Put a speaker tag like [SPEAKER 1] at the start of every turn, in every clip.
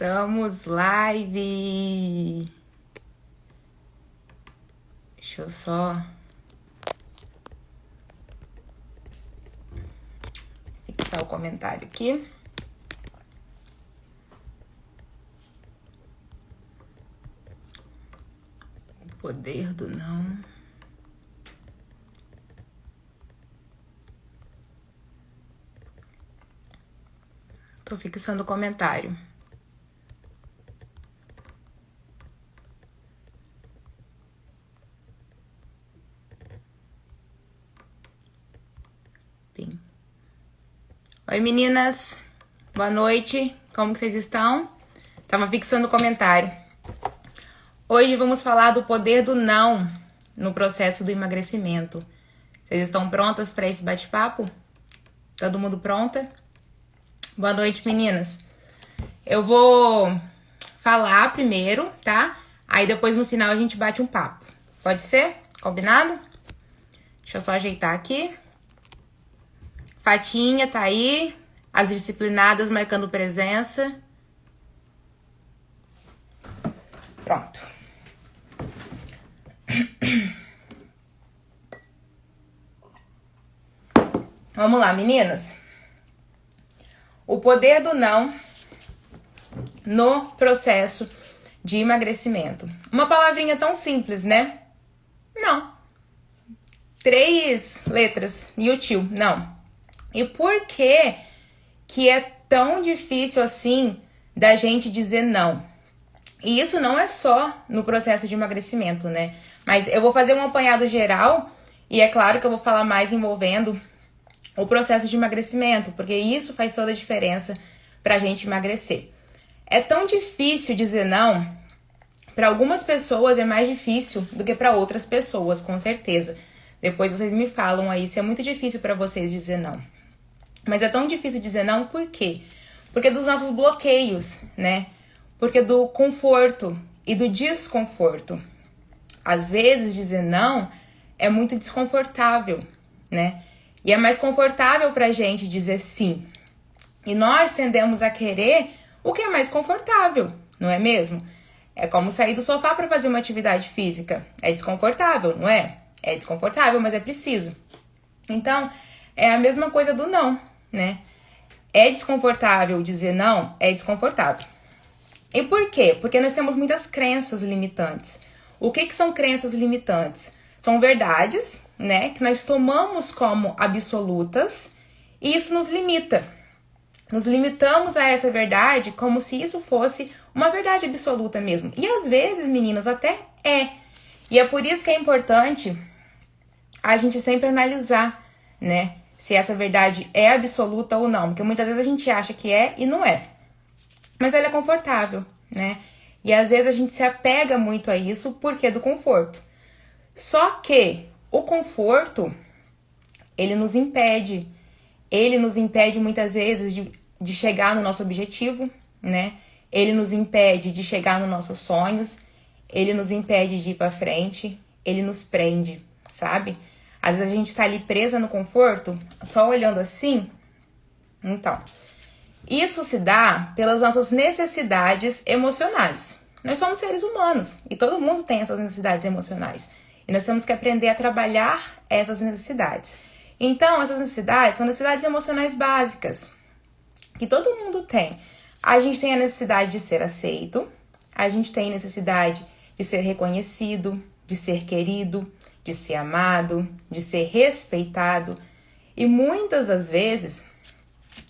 [SPEAKER 1] Estamos live. Deixa eu só fixar o comentário aqui. O poder do não. Tô fixando o comentário. Oi, meninas. Boa noite. Como que vocês estão? Tava fixando o comentário. Hoje vamos falar do poder do não no processo do emagrecimento. Vocês estão prontas para esse bate-papo? Todo mundo pronta? Boa noite, meninas. Eu vou falar primeiro, tá? Aí depois no final a gente bate um papo. Pode ser? Combinado? Deixa eu só ajeitar aqui. Fatinha tá aí. As disciplinadas marcando presença. Pronto. Vamos lá, meninas. O poder do não no processo de emagrecimento. Uma palavrinha tão simples, né? Não. 3 letras e o tio, não. E por que é tão difícil assim da gente dizer não? E isso não é só no processo de emagrecimento, né? Mas eu vou fazer um apanhado geral e é claro que eu vou falar mais envolvendo o processo de emagrecimento, porque isso faz toda a diferença pra gente emagrecer. É tão difícil dizer não, para algumas pessoas é mais difícil do que para outras pessoas, com certeza. Depois vocês me falam aí se é muito difícil para vocês dizer não. Mas é tão difícil dizer não, por quê? Porque dos nossos bloqueios, né? Porque do conforto e do desconforto. Às vezes dizer não é muito desconfortável, né? E é mais confortável pra gente dizer sim. E nós tendemos a querer o que é mais confortável, não é mesmo? É como sair do sofá para fazer uma atividade física. É desconfortável, não é? É desconfortável, mas é preciso. Então, é a mesma coisa do não, né? É desconfortável dizer não? É desconfortável. E por quê? Porque nós temos muitas crenças limitantes. O que são crenças limitantes? São verdades, né, que nós tomamos como absolutas e isso nos limita. Nos limitamos a essa verdade como se isso fosse uma verdade absoluta mesmo. E às vezes, meninas, até é. E é por isso que é importante a gente sempre analisar, né, se essa verdade é absoluta ou não. Porque muitas vezes a gente acha que é e não é. Mas ela é confortável, né? E às vezes a gente se apega muito a isso porque é do conforto. Só que o conforto, ele nos impede muitas vezes de chegar no nosso objetivo, né? Ele nos impede de chegar nos nossos sonhos, ele nos impede de ir pra frente, ele nos prende, sabe? Às vezes a gente tá ali presa no conforto, só olhando assim. Então, isso se dá pelas nossas necessidades emocionais. Nós somos seres humanos e todo mundo tem essas necessidades emocionais. E nós temos que aprender a trabalhar essas necessidades. Então, essas necessidades são necessidades emocionais básicas, que todo mundo tem. A gente tem a necessidade de ser aceito, a gente tem a necessidade de ser reconhecido, de ser querido, de ser amado, de ser respeitado. E muitas das vezes,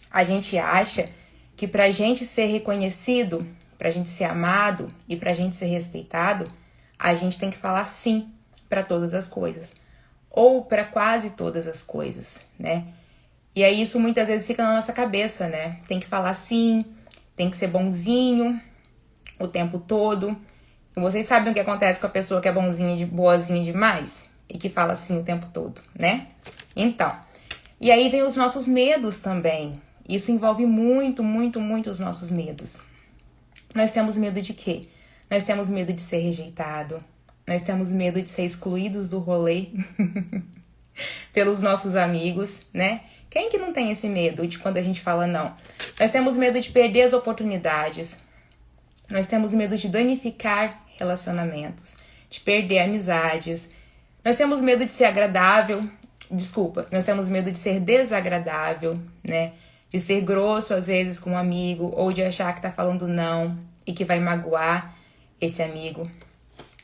[SPEAKER 1] a gente acha que pra gente ser reconhecido, pra gente ser amado e pra gente ser respeitado, a gente tem que falar sim para todas as coisas, ou para quase todas as coisas, né? E aí isso muitas vezes fica na nossa cabeça, né? Tem que falar sim, tem que ser bonzinho o tempo todo. E vocês sabem o que acontece com a pessoa que é bonzinha, boazinha demais e que fala sim o tempo todo, né? Então, e aí vem os nossos medos também. Isso envolve muito, muito, muito os nossos medos. Nós temos medo de quê? Nós temos medo de ser rejeitado. Nós temos medo de ser excluídos do rolê pelos nossos amigos, né? Quem que não tem esse medo de quando a gente fala não? Nós temos medo de perder as oportunidades. Nós temos medo de danificar relacionamentos, de perder amizades. Nós temos medo de ser agradável. Desculpa, nós temos medo de ser desagradável, né? De ser grosso às vezes com um amigo, ou de achar que tá falando não e que vai magoar esse amigo.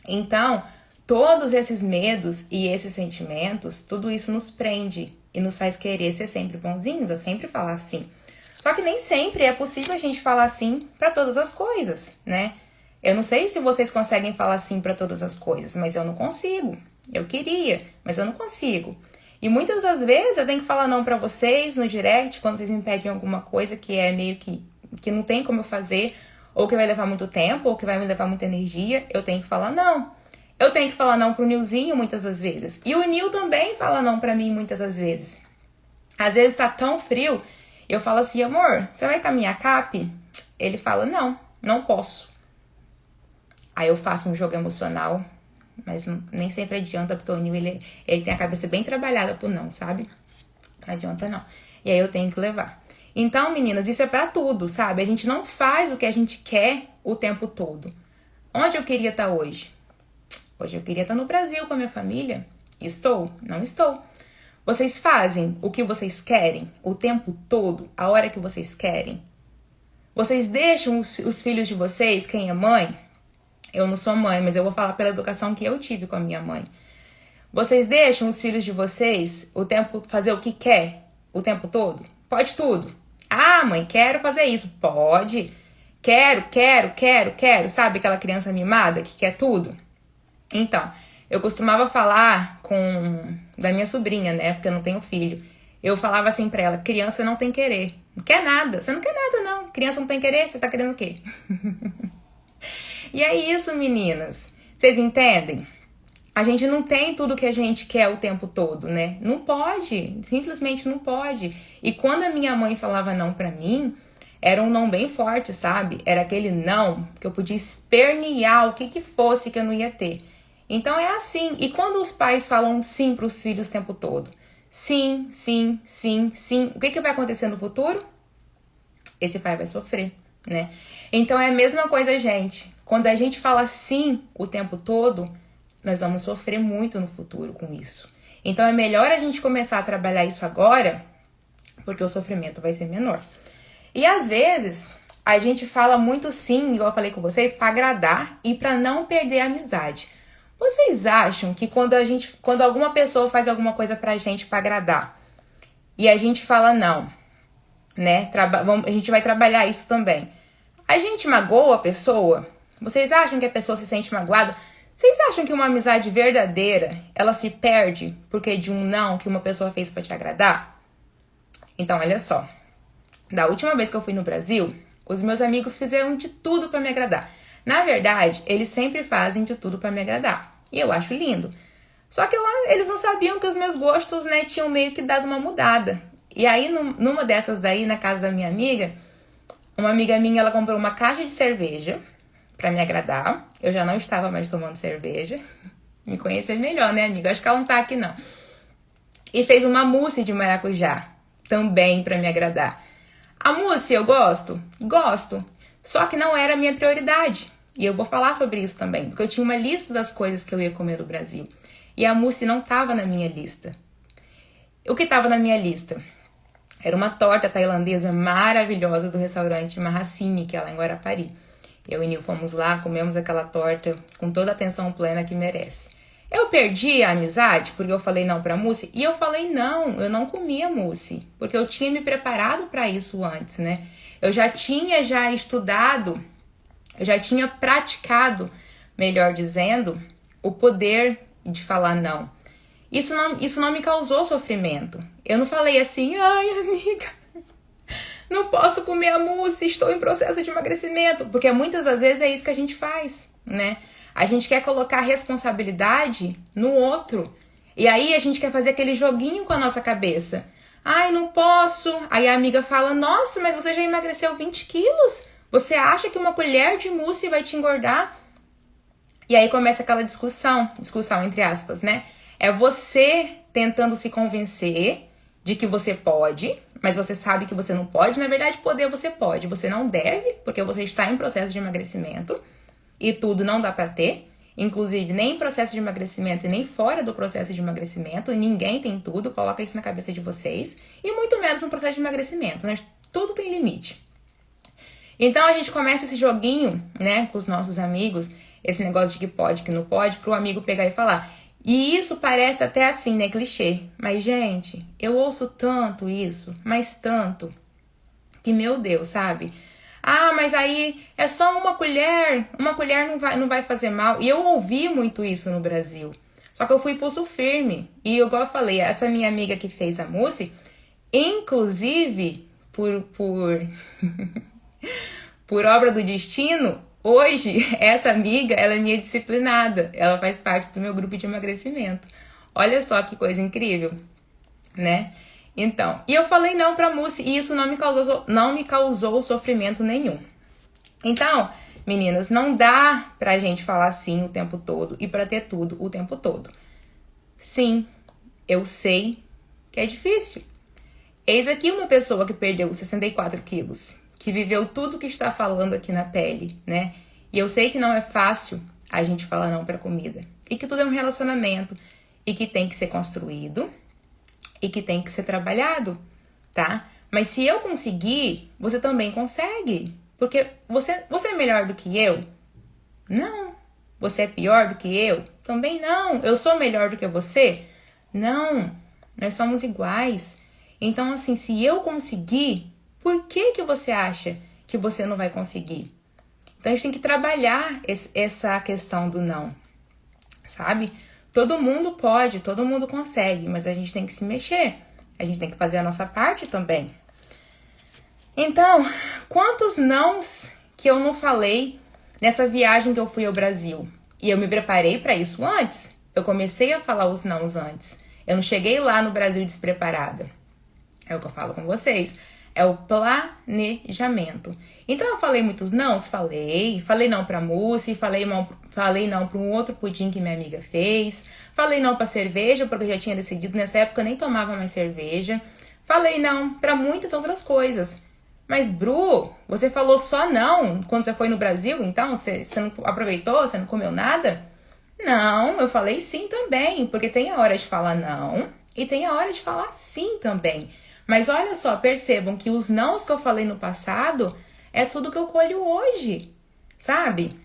[SPEAKER 1] Então, todos esses medos e esses sentimentos, tudo isso nos prende e nos faz querer ser sempre bonzinhos, a sempre falar sim. Só que nem sempre é possível a gente falar sim para todas as coisas, né? Eu não sei se vocês conseguem falar sim para todas as coisas, mas eu não consigo. Eu queria, mas eu não consigo. E muitas das vezes eu tenho que falar não pra vocês no direct, quando vocês me pedem alguma coisa que é meio que não tem como eu fazer, ou que vai levar muito tempo, ou que vai me levar muita energia, eu tenho que falar não. Eu tenho que falar não pro Nilzinho muitas das vezes. E o Nil também fala não pra mim muitas das vezes. Às vezes tá tão frio, eu falo assim, amor, você vai com a minha cap? Ele fala, não, não posso. Aí eu faço um jogo emocional, mas nem sempre adianta, porque o Nil, ele tem a cabeça bem trabalhada por não, sabe? Não adianta não. E aí eu tenho que levar. Então, meninas, isso é pra tudo, sabe? A gente não faz o que a gente quer o tempo todo. Onde eu queria estar hoje? Hoje eu queria estar no Brasil com a minha família. Estou? Não estou. Vocês fazem o que vocês querem o tempo todo, a hora que vocês querem? Vocês deixam os filhos de vocês, quem é mãe? Eu não sou mãe, mas eu vou falar pela educação que eu tive com a minha mãe. Vocês deixam os filhos de vocês fazer o que quer o tempo todo? Pode tudo. Ah, mãe, quero fazer isso. Pode. Quero. Sabe aquela criança mimada que quer tudo? Então, eu costumava falar da minha sobrinha, né? Porque eu não tenho filho. Eu falava assim pra ela, criança não tem querer. Não quer nada. Você não quer nada, não. Criança não tem querer, você tá querendo o quê? E é isso, meninas. Vocês entendem? A gente não tem tudo que a gente quer o tempo todo, né? Não pode. Simplesmente não pode. E quando a minha mãe falava não pra mim, era um não bem forte, sabe? Era aquele não que eu podia espernear o que fosse que eu não ia ter. Então é assim. E quando os pais falam sim pros filhos o tempo todo? Sim. O que vai acontecer no futuro? Esse pai vai sofrer, né? Então é a mesma coisa, gente. Quando a gente fala sim o tempo todo, nós vamos sofrer muito no futuro com isso. Então é melhor a gente começar a trabalhar isso agora, porque o sofrimento vai ser menor. E às vezes, a gente fala muito sim, igual eu falei com vocês, para agradar e para não perder a amizade. Vocês acham que quando alguma pessoa faz alguma coisa pra gente para agradar, e a gente fala não, né? A gente vai trabalhar isso também. A gente magoa a pessoa? Vocês acham que a pessoa se sente magoada? Vocês acham que uma amizade verdadeira, ela se perde porque de um não que uma pessoa fez pra te agradar? Então, olha só. Da última vez que eu fui no Brasil, os meus amigos fizeram de tudo pra me agradar. Na verdade, eles sempre fazem de tudo pra me agradar. E eu acho lindo. Só que eles não sabiam que os meus gostos, né, tinham meio que dado uma mudada. E aí, numa dessas daí, na casa da minha amiga, uma amiga minha, ela comprou uma caixa de cerveja pra me agradar. Eu já não estava mais tomando cerveja. Me conhecer melhor, né, amiga? Acho que ela não tá aqui, não. E fez uma mousse de maracujá, também pra me agradar. A mousse eu gosto? Gosto. Só que não era a minha prioridade. E eu vou falar sobre isso também, porque eu tinha uma lista das coisas que eu ia comer no Brasil. E a mousse não estava na minha lista. O que estava na minha lista? Era uma torta tailandesa maravilhosa do restaurante Mahasini, que é lá em Guarapari. Eu e Nil fomos lá, comemos aquela torta com toda a atenção plena que merece. Eu perdi a amizade porque eu falei não pra mousse. E eu falei não, eu não comia mousse. Porque eu tinha me preparado para isso antes, né? Eu já tinha estudado, eu já tinha praticado, melhor dizendo, o poder de falar não. Isso não me causou sofrimento. Eu não falei assim, ai amiga, não posso comer a mousse, estou em processo de emagrecimento. Porque muitas das vezes é isso que a gente faz, né? A gente quer colocar a responsabilidade no outro. E aí a gente quer fazer aquele joguinho com a nossa cabeça. Ai, não posso. Aí a amiga fala, nossa, mas você já emagreceu 20 quilos? Você acha que uma colher de mousse vai te engordar? E aí começa aquela discussão entre aspas, né? É você tentando se convencer de que você pode, mas você sabe que você não pode. Na verdade, poder você pode, você não deve, porque você está em processo de emagrecimento e tudo não dá pra ter. Inclusive, nem em processo de emagrecimento e nem fora do processo de emagrecimento. Ninguém tem tudo, coloca isso na cabeça de vocês. E muito menos no processo de emagrecimento, né? Tudo tem limite. Então, a gente começa esse joguinho, né, com os nossos amigos, esse negócio de que pode, que não pode, pro amigo pegar e falar. E isso parece até assim, né, clichê. Mas, gente, eu ouço tanto isso, mas tanto, que, meu Deus, sabe? Ah, mas aí é só uma colher não vai fazer mal. E eu ouvi muito isso no Brasil. Só que eu fui pulso firme. E igual eu falei, essa minha amiga que fez a mousse, inclusive, por obra do destino, hoje essa amiga, ela é minha disciplinada. Ela faz parte do meu grupo de emagrecimento. Olha só que coisa incrível, né? Então, e eu falei não pra mousse e isso não me causou sofrimento nenhum. Então, meninas, não dá pra gente falar sim o tempo todo e pra ter tudo o tempo todo. Sim, eu sei que é difícil. Eis aqui uma pessoa que perdeu 64 quilos, que viveu tudo que está falando aqui na pele, né? E eu sei que não é fácil a gente falar não pra comida. E que tudo é um relacionamento e que tem que ser construído e que tem que ser trabalhado, tá? Mas se eu conseguir, você também consegue. Porque você é melhor do que eu? Não. Você é pior do que eu? Também não. Eu sou melhor do que você? Não. Nós somos iguais. Então, assim, se eu conseguir, por que você acha que você não vai conseguir? Então, a gente tem que trabalhar essa questão do não, sabe? Todo mundo pode, todo mundo consegue, mas a gente tem que se mexer. A gente tem que fazer a nossa parte também. Então, quantos nãos que eu não falei nessa viagem que eu fui ao Brasil? E eu me preparei para isso antes. Eu comecei a falar os nãos antes. Eu não cheguei lá no Brasil despreparada. É o que eu falo com vocês. É o planejamento. Então, eu falei muitos nãos? Falei não pra mousse, falei não pra um outro pudim que minha amiga fez, falei não pra cerveja, porque eu já tinha decidido, nessa época eu nem tomava mais cerveja, falei não pra muitas outras coisas. Mas, Bru, você falou só não quando você foi no Brasil, então? Você não aproveitou? Você não comeu nada? Não, eu falei sim também, porque tem a hora de falar não e tem a hora de falar sim também. Mas olha só, percebam que os nãos que eu falei no passado é tudo que eu colho hoje, sabe?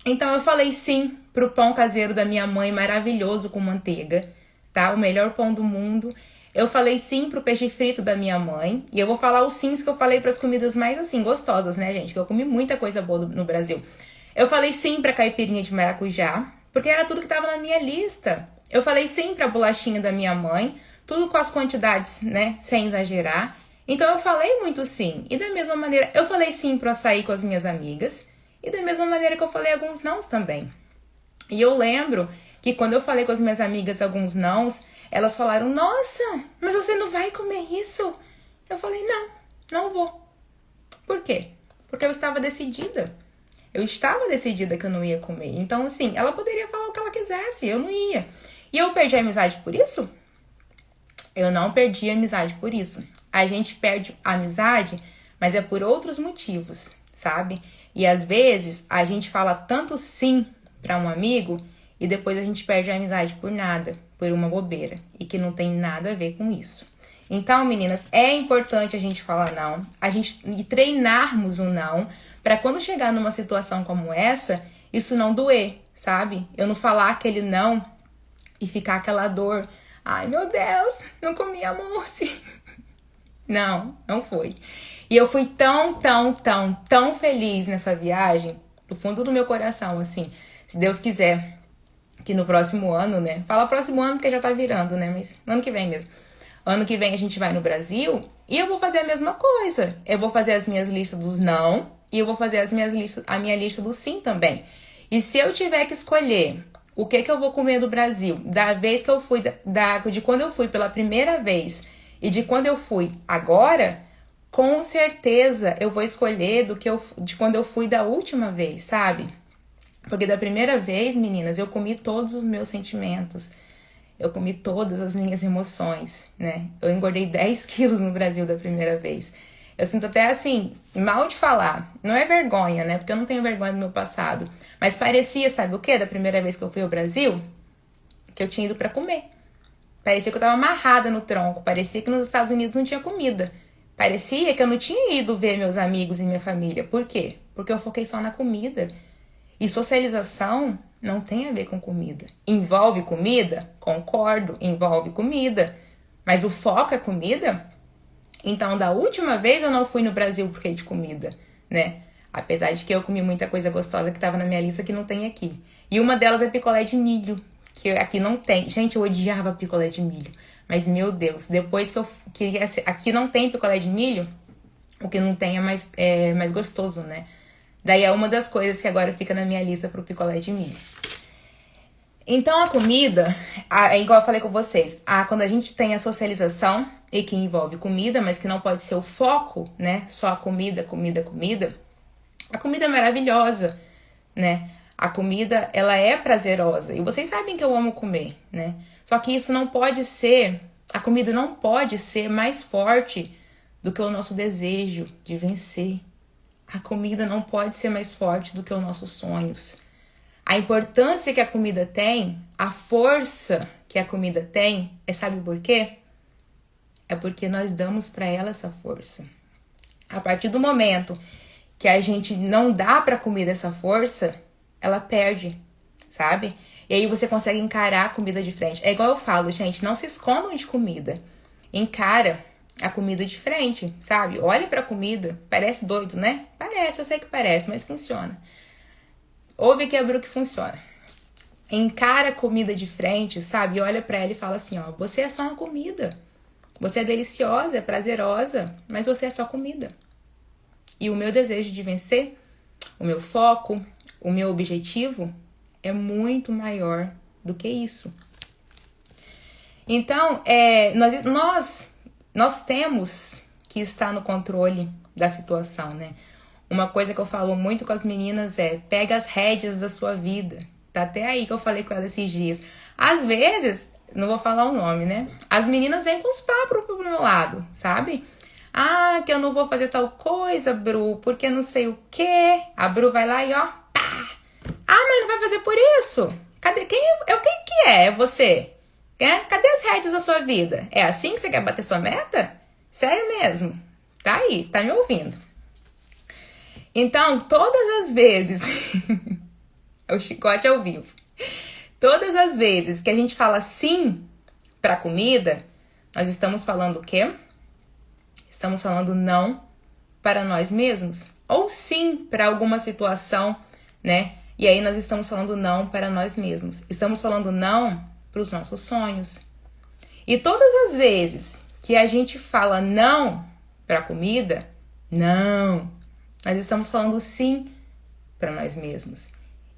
[SPEAKER 1] Então eu falei sim pro pão caseiro da minha mãe, maravilhoso com manteiga, tá? O melhor pão do mundo. Eu falei sim pro peixe frito da minha mãe. E eu vou falar os sims que eu falei pras comidas mais, assim, gostosas, né, gente? Que eu comi muita coisa boa no Brasil. Eu falei sim pra caipirinha de maracujá, porque era tudo que tava na minha lista. Eu falei sim pra bolachinha da minha mãe, tudo com as quantidades, né, sem exagerar. Então eu falei muito sim. E da mesma maneira, eu falei sim pro açaí com as minhas amigas. E da mesma maneira que eu falei alguns nãos também. E eu lembro que quando eu falei com as minhas amigas alguns nãos, elas falaram, nossa, mas você não vai comer isso? Eu falei, não vou. Por quê? Porque eu estava decidida. Eu estava decidida que eu não ia comer. Então, assim, ela poderia falar o que ela quisesse, eu não ia. E eu perdi a amizade por isso? Eu não perdi a amizade por isso. A gente perde a amizade, mas é por outros motivos, sabe? E às vezes a gente fala tanto sim pra um amigo e depois a gente perde a amizade por nada, por uma bobeira, e que não tem nada a ver com isso. Então, meninas, é importante a gente falar não, e treinarmos o não, pra quando chegar numa situação como essa, isso não doer, sabe? Eu não falar aquele não e ficar aquela dor. Ai, meu Deus, não comi a mousse. Não foi. E eu fui tão feliz nessa viagem, do fundo do meu coração, assim, se Deus quiser, que no próximo ano, né? Fala próximo ano porque já tá virando, né? Mas ano que vem mesmo. Ano que vem a gente vai no Brasil e eu vou fazer a mesma coisa. Eu vou fazer as minhas listas dos não e eu vou fazer a minha lista do sim também. E se eu tiver que escolher o que eu vou comer do Brasil, da vez que eu fui, de quando eu fui pela primeira vez e de quando eu fui agora, com certeza eu vou escolher de quando eu fui da última vez, sabe? Porque da primeira vez, meninas, eu comi todos os meus sentimentos. eu comi todas as minhas emoções, né? Eu engordei 10 quilos no Brasil da primeira vez. Eu sinto até assim, mal de falar. Não é vergonha, né? Porque eu não tenho vergonha do meu passado. Mas parecia, sabe o quê? Da primeira vez que eu fui ao Brasil, que eu tinha ido pra comer. Parecia que eu tava amarrada no tronco. Parecia que nos Estados Unidos não tinha comida. Parecia que eu não tinha ido ver meus amigos e minha família. Por quê? Porque eu foquei só na comida. E socialização não tem a ver com comida. Envolve comida? Concordo, envolve comida. Mas o foco é comida? Então, da última vez eu não fui no Brasil porque de comida, né? Apesar de que eu comi muita coisa gostosa que tava na minha lista que não tem aqui. E uma delas é picolé de milho, que aqui não tem. Gente, eu odiava picolé de milho. Mas, meu Deus, depois que aqui não tem picolé de milho, o que não tem é mais gostoso, né? Daí é uma das coisas que agora fica na minha lista pro picolé de milho. Então, a comida, igual eu falei com vocês, quando a gente tem a socialização, e que envolve comida, mas que não pode ser o foco, né? Só a comida, comida, comida. A comida é maravilhosa, né? A comida, ela é prazerosa. E vocês sabem que eu amo comer, né? Só que isso não pode ser, a comida não pode ser mais forte do que o nosso desejo de vencer. A comida não pode ser mais forte do que os nossos sonhos. A importância que a comida tem, a força que a comida tem, sabe por quê? É porque nós damos para ela essa força. A partir do momento que a gente não dá para a comida essa força, ela perde, sabe? E aí você consegue encarar a comida de frente. É igual eu falo, gente, não se escondam de comida. Encara a comida de frente, sabe? Olha pra comida. Parece doido, né? Parece, eu sei que parece, mas funciona. Ouve que é o que funciona. Encara a comida de frente, sabe? Olha pra ela e fala assim, ó, você é só uma comida. Você é deliciosa, é prazerosa, mas você é só comida. E o meu desejo de vencer, o meu foco, o meu objetivo é muito maior do que isso. Então, nós temos que estar no controle da situação, né? Uma coisa que eu falo muito com as meninas é, pega as rédeas da sua vida. Tá até aí que eu falei com ela esses dias. Às vezes, não vou falar o nome, né? As meninas vêm com os papos pro meu lado, sabe? Ah, que eu não vou fazer tal coisa, Bru, porque não sei o quê. A Bru vai lá e ó, pá. Ah, mas não vai fazer por isso? Cadê? Quem que é? É você? Cadê as rédeas da sua vida? É assim que você quer bater sua meta? Sério mesmo? Tá aí, tá me ouvindo. Então, todas as vezes... é o chicote ao vivo. Todas as vezes que a gente fala sim pra comida, nós estamos falando o quê? Estamos falando não para nós mesmos. Ou sim para alguma situação, né? E aí nós estamos falando não para nós mesmos. Estamos falando não para os nossos sonhos. E todas as vezes que a gente fala não para a comida, não, nós estamos falando sim para nós mesmos.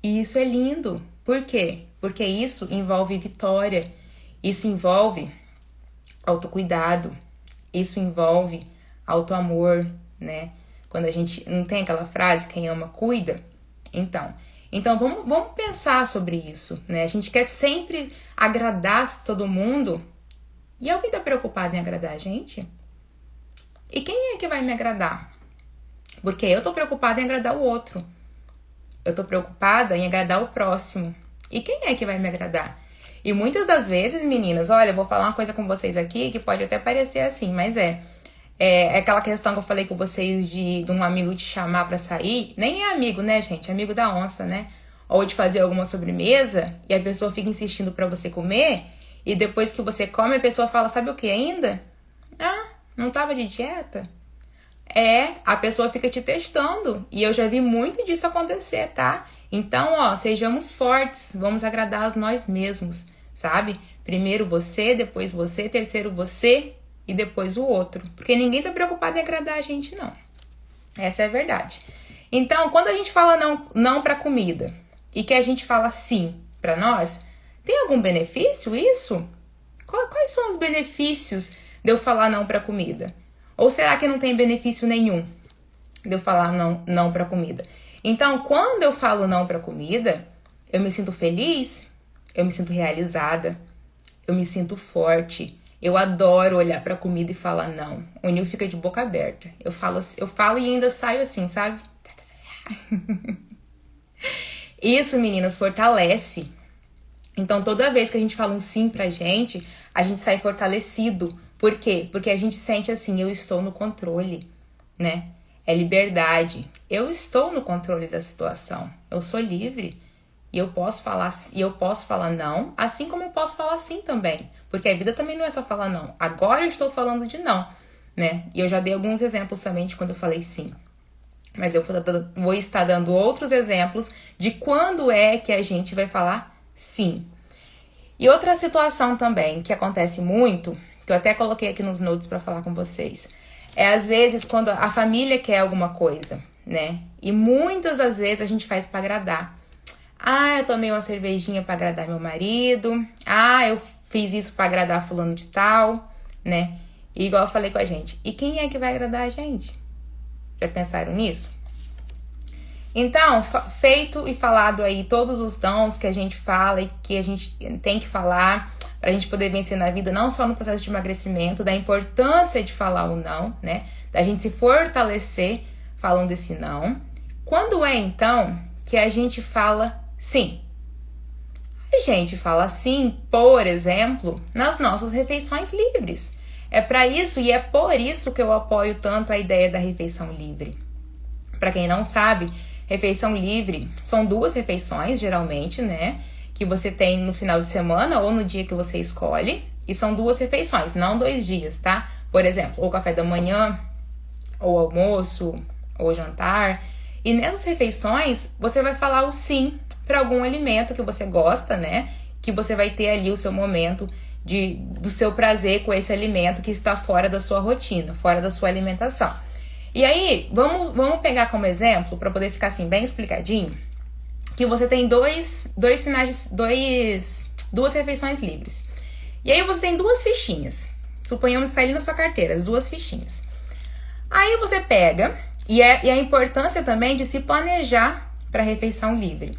[SPEAKER 1] E isso é lindo. Por quê? Porque isso envolve vitória, isso envolve autocuidado, isso envolve autoamor, né? Quando a gente não tem aquela frase, quem ama cuida. Então vamos pensar sobre isso, né? A gente quer sempre agradar todo mundo. E alguém tá preocupado em agradar a gente? E quem é que vai me agradar? Porque eu tô preocupada em agradar o outro. Eu tô preocupada em agradar o próximo. E quem é que vai me agradar? E muitas das vezes, meninas, olha, eu vou falar uma coisa com vocês aqui que pode até parecer assim, mas é aquela questão que eu falei com vocês de um amigo te chamar pra sair. Nem é amigo, né, gente? É amigo da onça, né? Ou de fazer alguma sobremesa e a pessoa fica insistindo pra você comer e depois que você come a pessoa fala, sabe o que ainda? Ah, não tava de dieta? A pessoa fica te testando. E eu já vi muito disso acontecer, tá? Então, ó, sejamos fortes, vamos agradar a nós mesmos, sabe? Primeiro você, depois você, terceiro você e depois o outro. Porque ninguém tá preocupado em agradar a gente, não. Essa é a verdade. Então, quando a gente fala não pra comida e que a gente fala sim pra nós, tem algum benefício isso? Quais são os benefícios de eu falar não pra comida? Ou será que não tem benefício nenhum de eu falar não pra comida? Então, quando eu falo não pra comida, eu me sinto feliz, eu me sinto realizada, eu me sinto forte. Eu adoro olhar pra comida e falar não. O Nil fica de boca aberta. Eu falo e ainda saio assim, sabe? Isso, meninas, fortalece. Então, toda vez que a gente fala um sim pra gente, a gente sai fortalecido. Por quê? Porque a gente sente assim, eu estou no controle, né? É liberdade. Eu estou no controle da situação. Eu sou livre. E eu posso falar não, assim como eu posso falar sim também. Porque a vida também não é só falar não. Agora eu estou falando de não, né? E eu já dei alguns exemplos também de quando eu falei sim. Mas eu vou estar dando outros exemplos de quando é que a gente vai falar sim. E outra situação também que acontece muito, que eu até coloquei aqui nos notes para falar com vocês, é às vezes quando a família quer alguma coisa, né? E muitas das vezes a gente faz para agradar. Ah, eu tomei uma cervejinha para agradar meu marido. Ah, eu fiz isso para agradar fulano de tal, né? E igual eu falei com a gente. E quem é que vai agradar a gente? Já pensaram nisso? Então, feito e falado aí todos os dons que a gente fala e que a gente tem que falar pra gente poder vencer na vida, não só no processo de emagrecimento, da importância de falar o não, né? Da gente se fortalecer falando esse não. Quando é, então, que a gente fala sim? A gente fala sim, por exemplo, nas nossas refeições livres. É para isso e é por isso que eu apoio tanto a ideia da refeição livre. Para quem não sabe, refeição livre são 2 refeições, geralmente, né? Que você tem no final de semana ou no dia que você escolhe. E são 2 refeições, não 2 dias, tá? Por exemplo, ou café da manhã, ou almoço, ou jantar. E nessas refeições, você vai falar o sim para algum alimento que você gosta, né? Que você vai ter ali o seu momento do seu prazer com esse alimento que está fora da sua rotina, fora da sua alimentação. E aí, vamos pegar como exemplo, para poder ficar assim bem explicadinho, que você tem duas refeições livres. E aí você tem 2 fichinhas. Suponhamos que está ali na sua carteira, as 2 fichinhas. Aí você pega, e a importância também de se planejar para a refeição livre.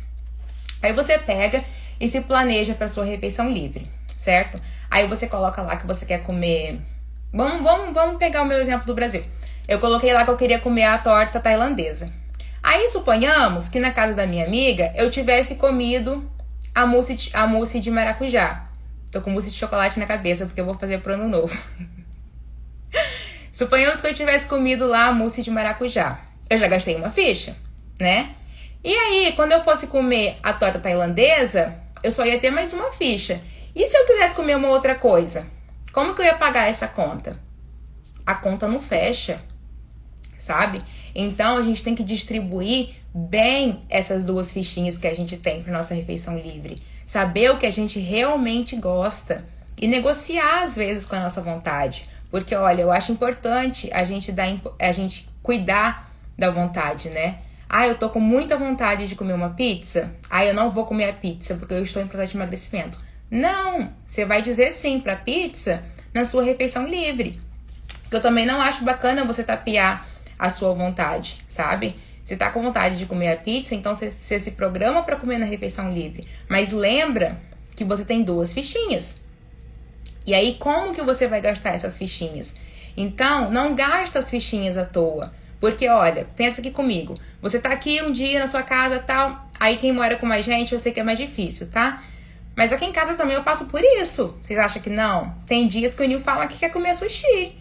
[SPEAKER 1] Aí você pega e se planeja para sua refeição livre, certo? Aí você coloca lá que você quer comer... Vamos pegar o meu exemplo do Brasil. Eu coloquei lá que eu queria comer a torta tailandesa. Aí suponhamos que na casa da minha amiga eu tivesse comido a mousse de maracujá. Tô com mousse de chocolate na cabeça porque eu vou fazer pro ano novo. Suponhamos que eu tivesse comido lá a mousse de maracujá. Eu já gastei uma ficha, né? E aí, quando eu fosse comer a torta tailandesa, eu só ia ter mais uma ficha. E se eu quisesse comer uma outra coisa? Como que eu ia pagar essa conta? A conta não fecha, sabe? Então, a gente tem que distribuir bem essas 2 fichinhas que a gente tem para nossa refeição livre. Saber o que a gente realmente gosta e negociar, às vezes, com a nossa vontade. Porque, olha, eu acho importante a gente cuidar da vontade, né? Ah, eu tô com muita vontade de comer uma pizza. Ah, eu não vou comer a pizza porque eu estou em processo de emagrecimento. Não! Você vai dizer sim pra pizza na sua refeição livre. Eu também não acho bacana você tapear a sua vontade, sabe? Você tá com vontade de comer a pizza, então você se programa para comer na refeição livre. Mas lembra que você tem 2 fichinhas. E aí, como que você vai gastar essas fichinhas? Então, não gasta as fichinhas à toa. Porque, olha, pensa aqui comigo. Você tá aqui um dia na sua casa e tal. Aí quem mora com mais gente, eu sei que é mais difícil, tá? Mas aqui em casa também eu passo por isso. Vocês acham que não? Tem dias que o Nil fala que quer comer sushi.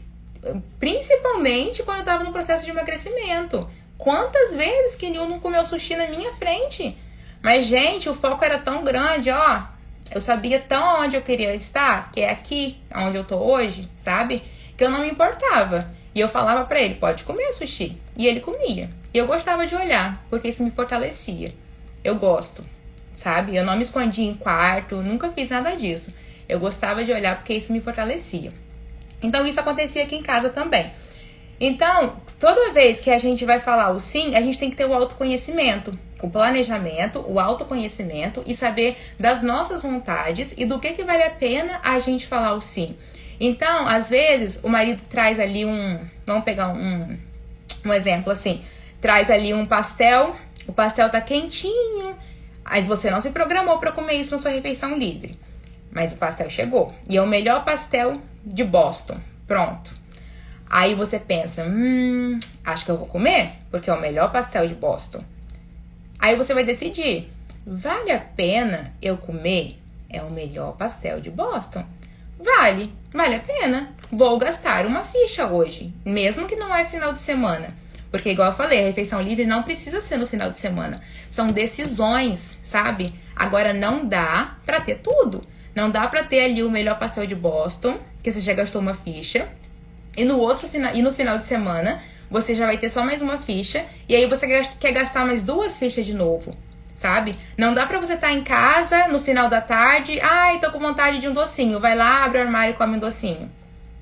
[SPEAKER 1] Principalmente quando eu tava no processo de emagrecimento. Quantas vezes que o Nil não comeu sushi na minha frente? Mas, gente, o foco era tão grande, ó. Eu sabia tão onde eu queria estar, que é aqui, onde eu tô hoje, sabe? Que eu não me importava. E eu falava pra ele, pode comer sushi. E ele comia. E eu gostava de olhar, porque isso me fortalecia. Eu gosto, sabe? Eu não me escondia em quarto, nunca fiz nada disso. Eu gostava de olhar porque isso me fortalecia. Então isso acontecia aqui em casa também. Então, toda vez que a gente vai falar o sim, a gente tem que ter o autoconhecimento, o planejamento, o autoconhecimento e saber das nossas vontades e do que vale a pena a gente falar o sim. Então, às vezes, o marido traz ali vamos pegar um exemplo assim, traz ali um pastel, o pastel tá quentinho, mas você não se programou para comer isso na sua refeição livre. Mas o pastel chegou. E é o melhor pastel de Boston. Pronto. Aí você pensa, acho que eu vou comer, porque é o melhor pastel de Boston. Aí você vai decidir, vale a pena eu comer? É o melhor pastel de Boston. Vale a pena. Vou gastar uma ficha hoje, mesmo que não é final de semana. Porque, igual eu falei, a refeição livre não precisa ser no final de semana. São decisões, sabe? Agora, não dá pra ter tudo. Não dá pra ter ali o melhor pastel de Boston, que você já gastou uma ficha. E no final de semana, você já vai ter só mais uma ficha. E aí você quer gastar mais 2 fichas de novo, sabe? Não dá pra você estar em casa no final da tarde. Ai, tô com vontade de um docinho. Vai lá, abre o armário e come um docinho.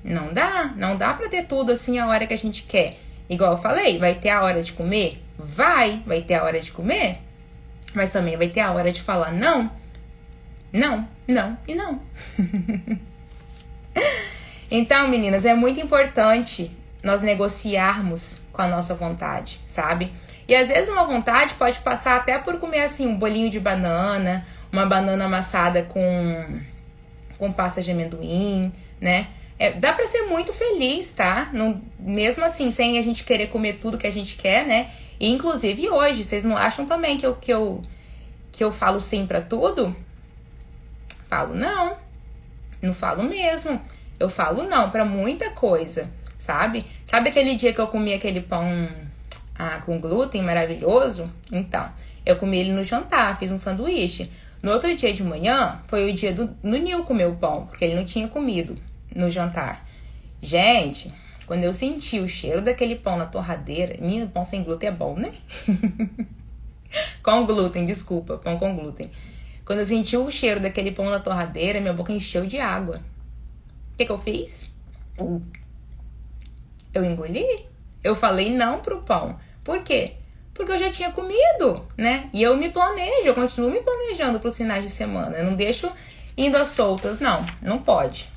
[SPEAKER 1] Não dá pra ter tudo assim a hora que a gente quer. Igual eu falei, vai ter a hora de comer? Vai ter a hora de comer. Mas também vai ter a hora de falar não. Não e não. Então, meninas, é muito importante nós negociarmos com a nossa vontade, sabe? E às vezes uma vontade pode passar até por comer assim um bolinho de banana, uma banana amassada com pasta de amendoim, né? Dá pra ser muito feliz, tá? Não, mesmo assim, sem a gente querer comer tudo que a gente quer, né? E inclusive hoje, vocês não acham também que eu falo sim pra tudo? Falo não falo mesmo. Eu falo não pra muita coisa, sabe? Sabe aquele dia que eu comi aquele pão com glúten maravilhoso? Então, eu comi ele no jantar, fiz um sanduíche. No outro dia de manhã, foi o dia do Nil comer o pão, porque ele não tinha comido no jantar. Gente, quando eu senti o cheiro daquele pão na torradeira, pão sem glúten é bom, né? Com glúten, desculpa, pão com glúten. Quando eu senti o cheiro daquele pão na torradeira, minha boca encheu de água. O que eu fiz? Eu engoli. Eu falei não pro pão. Por quê? Porque eu já tinha comido, né? E eu continuo me planejando pros finais de semana. Eu não deixo indo às soltas, não pode.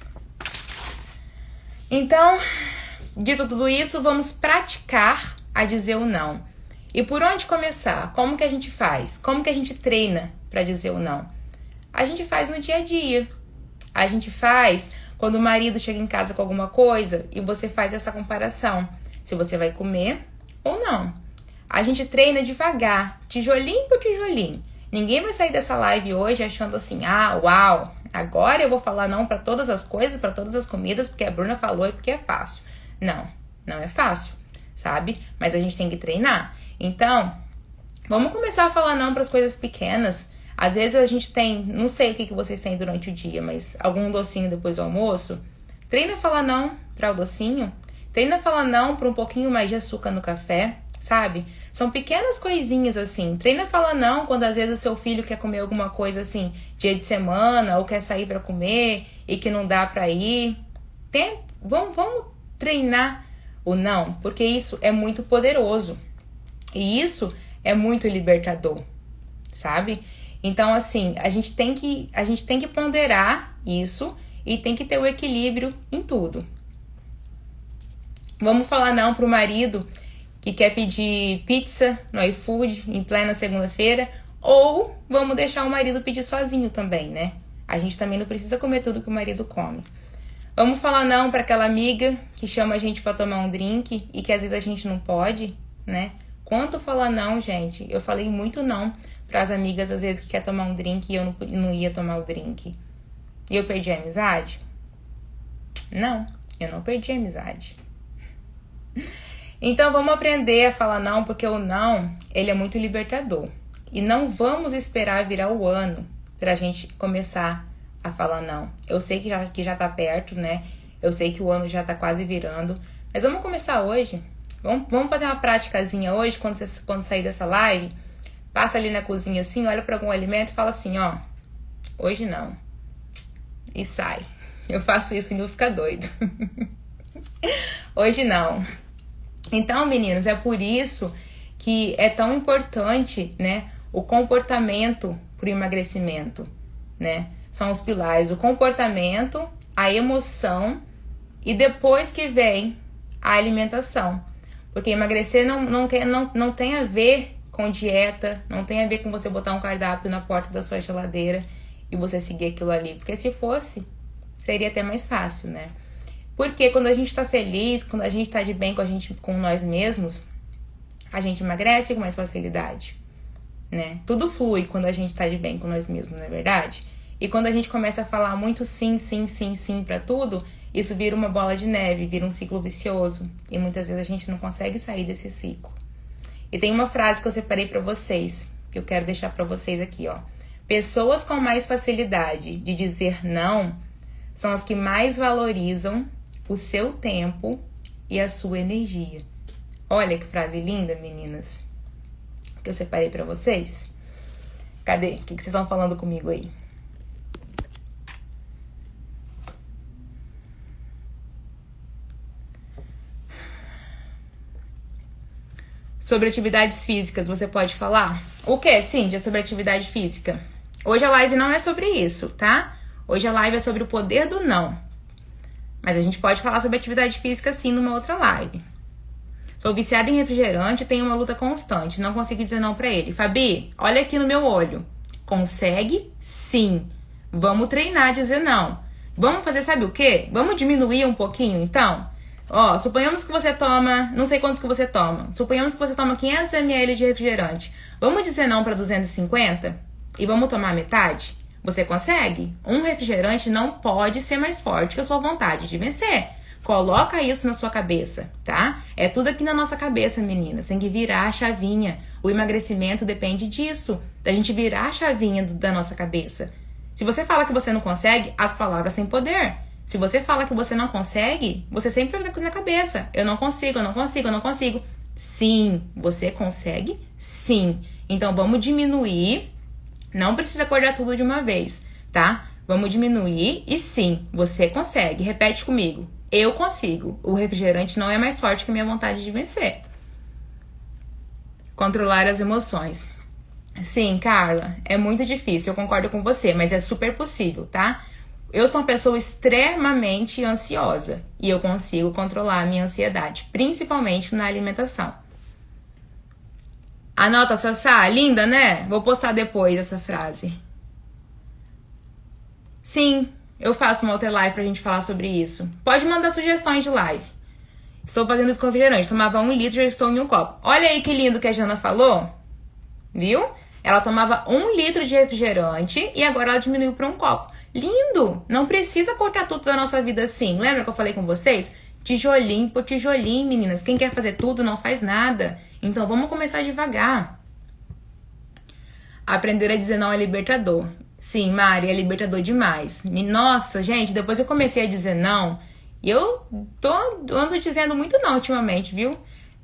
[SPEAKER 1] Então, dito tudo isso, vamos praticar a dizer o não. E por onde começar? Como que a gente faz? Como que a gente treina pra dizer o não? A gente faz no dia a dia. A gente faz quando o marido chega em casa com alguma coisa e você faz essa comparação. Se você vai comer ou não. A gente treina devagar, tijolinho por tijolinho. Ninguém vai sair dessa live hoje achando assim, uau, agora eu vou falar não pra todas as coisas, pra todas as comidas, porque a Bruna falou e porque é fácil. Não é fácil, sabe? Mas a gente tem que treinar. Então, vamos começar a falar não pras coisas pequenas. Às vezes a gente tem, não sei o que vocês têm durante o dia, mas algum docinho depois do almoço. Treina a falar não para o docinho. Treina a falar não para um pouquinho mais de açúcar no café, sabe? São pequenas coisinhas assim. Treina a falar não quando às vezes o seu filho quer comer alguma coisa assim, dia de semana, ou quer sair para comer e que não dá para ir. Vamos treinar o não, porque isso é muito poderoso. E isso é muito libertador, sabe? Então, assim, a gente tem que ponderar isso e tem que ter o equilíbrio em tudo. Vamos falar não pro marido que quer pedir pizza no iFood em plena segunda-feira, ou vamos deixar o marido pedir sozinho também, né? A gente também não precisa comer tudo que o marido come. Vamos falar não para aquela amiga que chama a gente para tomar um drink e que às vezes a gente não pode, né? Quanto falar não, gente? Eu falei muito não para as amigas, às vezes, que quer tomar um drink e eu não ia tomar o drink. E eu perdi a amizade? Não, eu não perdi a amizade. Então, vamos aprender a falar não, porque o não, ele é muito libertador. E não vamos esperar virar o ano pra gente começar a falar não. Eu sei que já tá perto, né? Eu sei que o ano já tá quase virando. Mas vamos começar hoje. Vamos fazer uma praticazinha hoje, quando sair dessa live. Passa ali na cozinha assim, olha pra algum alimento e fala assim, ó, hoje não. E sai. Eu faço isso e não fica doido. Hoje não. Então, meninas, é por isso que é tão importante, né, o comportamento pro emagrecimento, né? São os pilares, o comportamento, a emoção e depois que vem a alimentação. Porque emagrecer não tem a ver com dieta, não tem a ver com você botar um cardápio na porta da sua geladeira e você seguir aquilo ali. Porque se fosse, seria até mais fácil, né? Porque quando a gente tá feliz, quando a gente tá de bem com nós mesmos, a gente emagrece com mais facilidade, né? Tudo flui quando a gente tá de bem com nós mesmos, não é verdade? E quando a gente começa a falar muito sim, sim, sim, sim pra tudo, isso vira uma bola de neve, vira um ciclo vicioso. E muitas vezes a gente não consegue sair desse ciclo. E tem uma frase que eu separei pra vocês, que eu quero deixar pra vocês aqui, ó. Pessoas com mais facilidade de dizer não são as que mais valorizam o seu tempo e a sua energia. Olha que frase linda, meninas, que eu separei pra vocês. Cadê? O que vocês estão falando comigo aí? Sobre atividades físicas, você pode falar? O quê, Cíntia, sobre atividade física? Hoje a live não é sobre isso, tá? Hoje a live é sobre o poder do não. Mas a gente pode falar sobre atividade física sim numa outra live. Sou viciada em refrigerante e tenho uma luta constante. Não consigo dizer não pra ele. Fabi, olha aqui no meu olho. Consegue? Sim. Vamos treinar a dizer não. Vamos fazer, sabe o quê? Vamos diminuir um pouquinho, então? Ó, suponhamos que você toma, não sei quantos que você toma. Suponhamos que você toma 500 ml de refrigerante. Vamos dizer não pra 250? E vamos tomar metade? Você consegue? Um refrigerante não pode ser mais forte que a sua vontade de vencer. Coloca isso na sua cabeça, tá? É tudo aqui na nossa cabeça, meninas. Tem que virar a chavinha. O emagrecimento depende disso, da gente virar a chavinha da nossa cabeça. Se você fala que você não consegue, as palavras têm poder. Se você fala que você não consegue, você sempre vai ficar com isso na cabeça. Eu não consigo, eu não consigo, eu não consigo. Sim, você consegue? Sim. Então vamos diminuir. Não precisa acordar tudo de uma vez, tá? Vamos diminuir e sim, você consegue. Repete comigo. Eu consigo. O refrigerante não é mais forte que a minha vontade de vencer. Controlar as emoções. Sim, Carla, é muito difícil, eu concordo com você, mas é super possível, tá? Eu sou uma pessoa extremamente ansiosa e eu consigo controlar a minha ansiedade, principalmente na alimentação. Anota, Sassá, linda, né? Vou postar depois essa frase. Sim, eu faço uma outra live pra gente falar sobre isso. Pode mandar sugestões de live. Estou fazendo isso com refrigerante. Tomava 1 litro e já estou em 1 copo. Olha aí que lindo que a Jana falou. Viu? Ela tomava 1 litro de refrigerante e agora ela diminuiu para 1 copo. Lindo! Não precisa cortar tudo da nossa vida assim. Lembra que eu falei com vocês? Tijolinho por tijolinho, meninas. Quem quer fazer tudo não faz nada. Então vamos começar devagar. Aprender a dizer não é libertador. Sim, Mari, é libertador demais. Nossa, gente, depois eu comecei a dizer não. E eu ando dizendo muito não ultimamente, viu?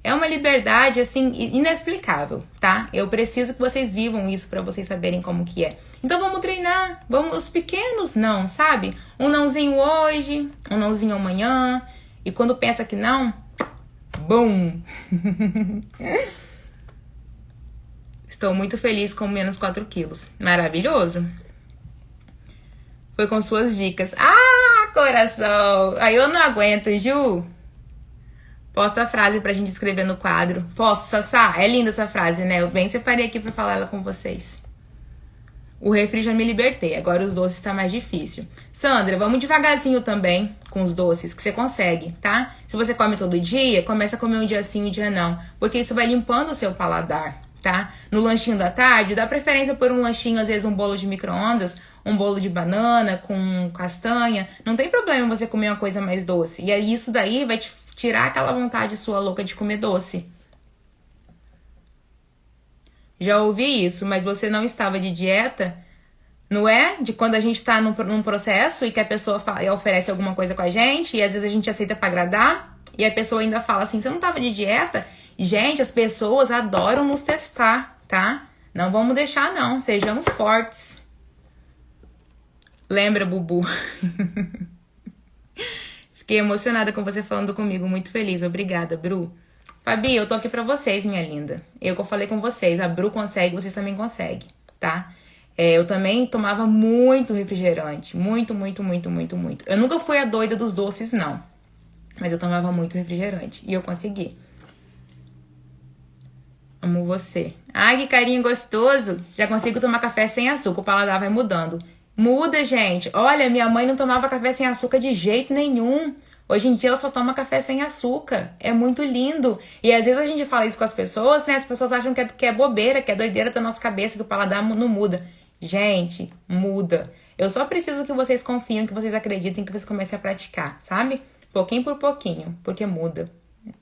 [SPEAKER 1] É uma liberdade, assim, inexplicável, tá? Eu preciso que vocês vivam isso pra vocês saberem como que é. Então vamos treinar, vamos os pequenos não, sabe? Um nãozinho hoje, um nãozinho amanhã. E quando pensa que não, bum! Estou muito feliz com menos 4 quilos. Maravilhoso! Foi com suas dicas. Ah, coração! Aí eu não aguento, Ju! Posta a frase pra gente escrever no quadro. Posso, Sassá? É linda essa frase, né? Eu bem separei aqui pra falar ela com vocês. O refri já me libertei, agora os doces tá mais difícil. Sandra, vamos devagarzinho também com os doces, que você consegue, tá? Se você come todo dia, começa a comer um dia sim, um dia não. Porque isso vai limpando o seu paladar, tá? No lanchinho da tarde, dá preferência por um lanchinho, às vezes um bolo de micro-ondas, um bolo de banana com castanha. Não tem problema você comer uma coisa mais doce. E aí isso daí vai te tirar aquela vontade sua louca de comer doce. Já ouvi isso, mas você não estava de dieta? Não é? De quando a gente tá num processo e que a pessoa oferece alguma coisa com a gente e às vezes a gente aceita pra agradar e a pessoa ainda fala assim, você não tava de dieta? Gente, as pessoas adoram nos testar, tá? Não vamos deixar não, sejamos fortes. Lembra, Bubu? Fiquei emocionada com você falando comigo, muito feliz. Obrigada, Bru. Fabi, eu tô aqui pra vocês, minha linda. Eu que eu falei com vocês, a Bru consegue, vocês também conseguem, tá? Eu também tomava muito refrigerante. Muito, muito, muito, muito, muito. Eu nunca fui a doida dos doces, não. Mas eu tomava muito refrigerante. E eu consegui. Amo você. Ai, que carinho gostoso. Já consigo tomar café sem açúcar. O paladar vai mudando. Muda, gente. Olha, minha mãe não tomava café sem açúcar de jeito nenhum. Hoje em dia ela só toma café sem açúcar. É muito lindo. E às vezes a gente fala isso com as pessoas, né? As pessoas acham que é bobeira, que é doideira da nossa cabeça, que o paladar não muda. Gente, muda. Eu só preciso que vocês confiem, que vocês acreditem, que vocês comecem a praticar, sabe? Pouquinho por pouquinho, porque muda.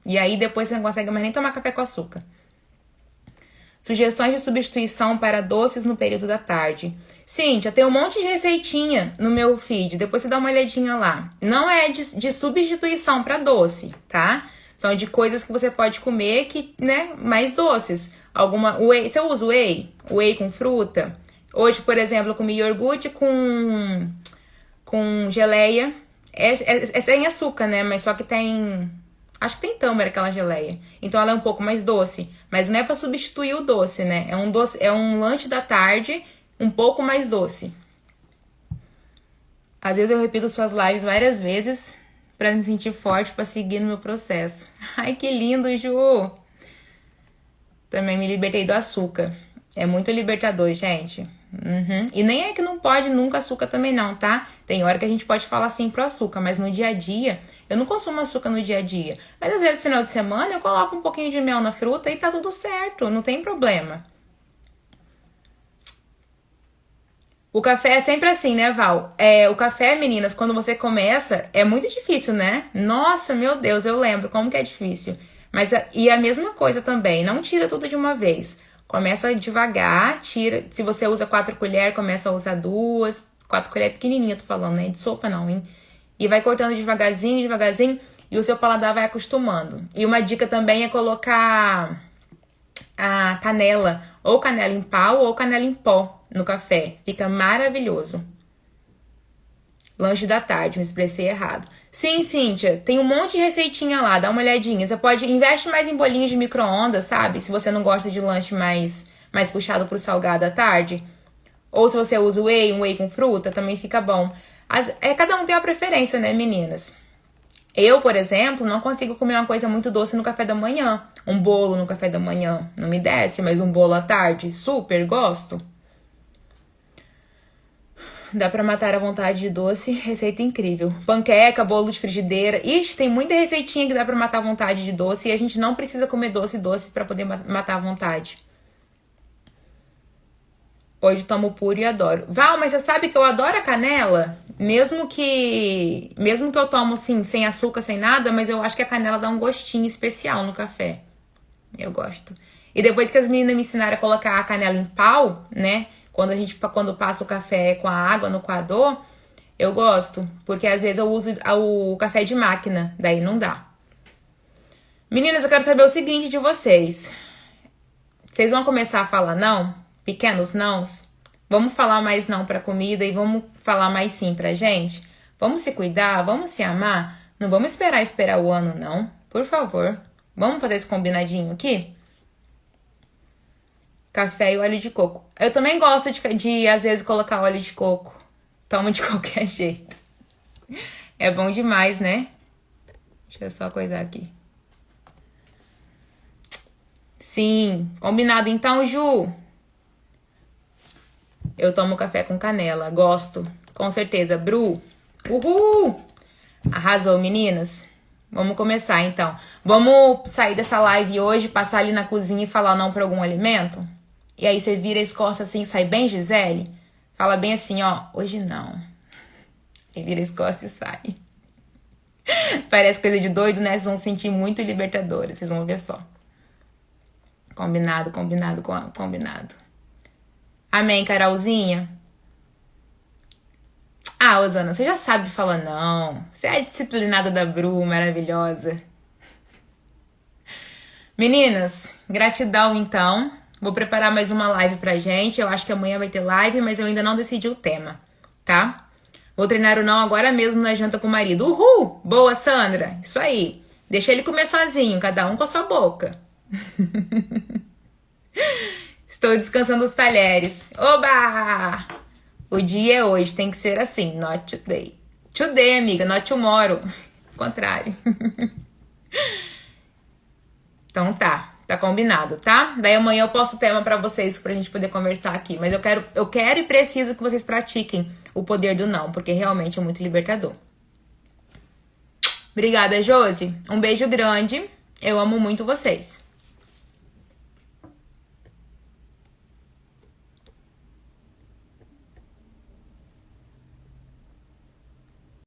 [SPEAKER 1] E aí depois você não consegue mais nem tomar café com açúcar. Sugestões de substituição para doces no período da tarde. Cíntia, tem um monte de receitinha no meu feed. Depois você dá uma olhadinha lá. Não é de substituição para doce, tá? São de coisas que você pode comer que, né, mais doces. Whey, você usa whey? Whey com fruta? Hoje, por exemplo, eu comi iogurte com geleia. É sem açúcar, né? Mas só que tem... Acho que tem tâmara aquela geleia. Então ela é um pouco mais doce. Mas não é pra substituir o doce, né? É um lanche da tarde um pouco mais doce. Às vezes eu repito suas lives várias vezes pra me sentir forte pra seguir no meu processo. Ai, que lindo, Ju! Também me libertei do açúcar. É muito libertador, gente. E nem é que não pode nunca açúcar também não, tá? Tem hora que a gente pode falar sim pro açúcar, mas no dia a dia, eu não consumo açúcar no dia a dia. Mas às vezes, no final de semana, eu coloco um pouquinho de mel na fruta e tá tudo certo, não tem problema. O café é sempre assim, né, Val? O café, meninas, quando você começa, é muito difícil, né? Nossa, meu Deus, eu lembro como que é difícil. E a mesma coisa também, não tira tudo de uma vez. Começa devagar, tira. Se você usa 4 colheres, começa a usar 2. 4 colheres pequenininha, tô falando, né? De sopa não, hein? E vai cortando devagarzinho, devagarzinho. E o seu paladar vai acostumando. E uma dica também é colocar a canela. Ou canela em pau ou canela em pó no café. Fica maravilhoso. Lanche da tarde, me expressei errado. Sim, Cíntia, tem um monte de receitinha lá, dá uma olhadinha. Você investe mais em bolinhos de micro-ondas, sabe? Se você não gosta de lanche mais puxado pro salgado à tarde. Ou se você usa um whey com fruta, também fica bom. Cada um tem uma preferência, né, meninas? Eu, por exemplo, não consigo comer uma coisa muito doce no café da manhã. Um bolo no café da manhã não me desce, mas um bolo à tarde, super gosto. Dá pra matar a vontade de doce, receita incrível. Panqueca, bolo de frigideira. Ixi, tem muita receitinha que dá pra matar a vontade de doce e a gente não precisa comer doce pra poder matar a vontade. Hoje tomo puro e adoro. Val, mas você sabe que eu adoro a canela? Mesmo que eu tomo assim, sem açúcar, sem nada, mas eu acho que a canela dá um gostinho especial no café. Eu gosto. E depois que as meninas me ensinaram a colocar a canela em pau, né? Quando passa o café com a água no coador, eu gosto. Porque às vezes eu uso o café de máquina, daí não dá. Meninas, eu quero saber o seguinte de vocês. Vocês vão começar a falar não? Pequenos nãos? Vamos falar mais não pra comida e vamos falar mais sim pra gente? Vamos se cuidar? Vamos se amar? Não vamos esperar o ano, não. Por favor. Vamos fazer esse combinadinho aqui? Café e óleo de coco. Eu também gosto de às vezes, colocar óleo de coco. Tomo de qualquer jeito. É bom demais, né? Deixa eu só coisar aqui. Sim, combinado então, Ju. Eu tomo café com canela, gosto. Com certeza. Bru, uhul! Arrasou, meninas. Vamos começar então. Vamos sair dessa live hoje, passar ali na cozinha e falar não pra algum alimento? E aí você vira as costas assim e sai bem, Gisele? Fala bem assim, ó, hoje não. E vira as costas e sai. Parece coisa de doido, né? Vocês vão sentir muito libertadores, vocês vão ver só. Combinado. Amém, Carolzinha? Ah, Osana, você já sabe falar não. Você é a disciplinada da Bru, maravilhosa. Meninas, gratidão então. Vou preparar mais uma live pra gente. Eu acho que amanhã vai ter live, mas eu ainda não decidi o tema, tá? Vou treinar o não agora mesmo na janta com o marido. Uhul! Boa, Sandra! Isso aí. Deixa ele comer sozinho, cada um com a sua boca. Estou descansando os talheres. Oba! O dia é hoje, tem que ser assim, not today. Today, amiga, not tomorrow. Ao contrário. Então tá. Tá combinado, tá? Daí amanhã eu posto o tema pra vocês, pra gente poder conversar aqui. Mas eu quero e preciso que vocês pratiquem o poder do não, porque realmente é muito libertador. Obrigada, Josi. Um beijo grande. Eu amo muito vocês.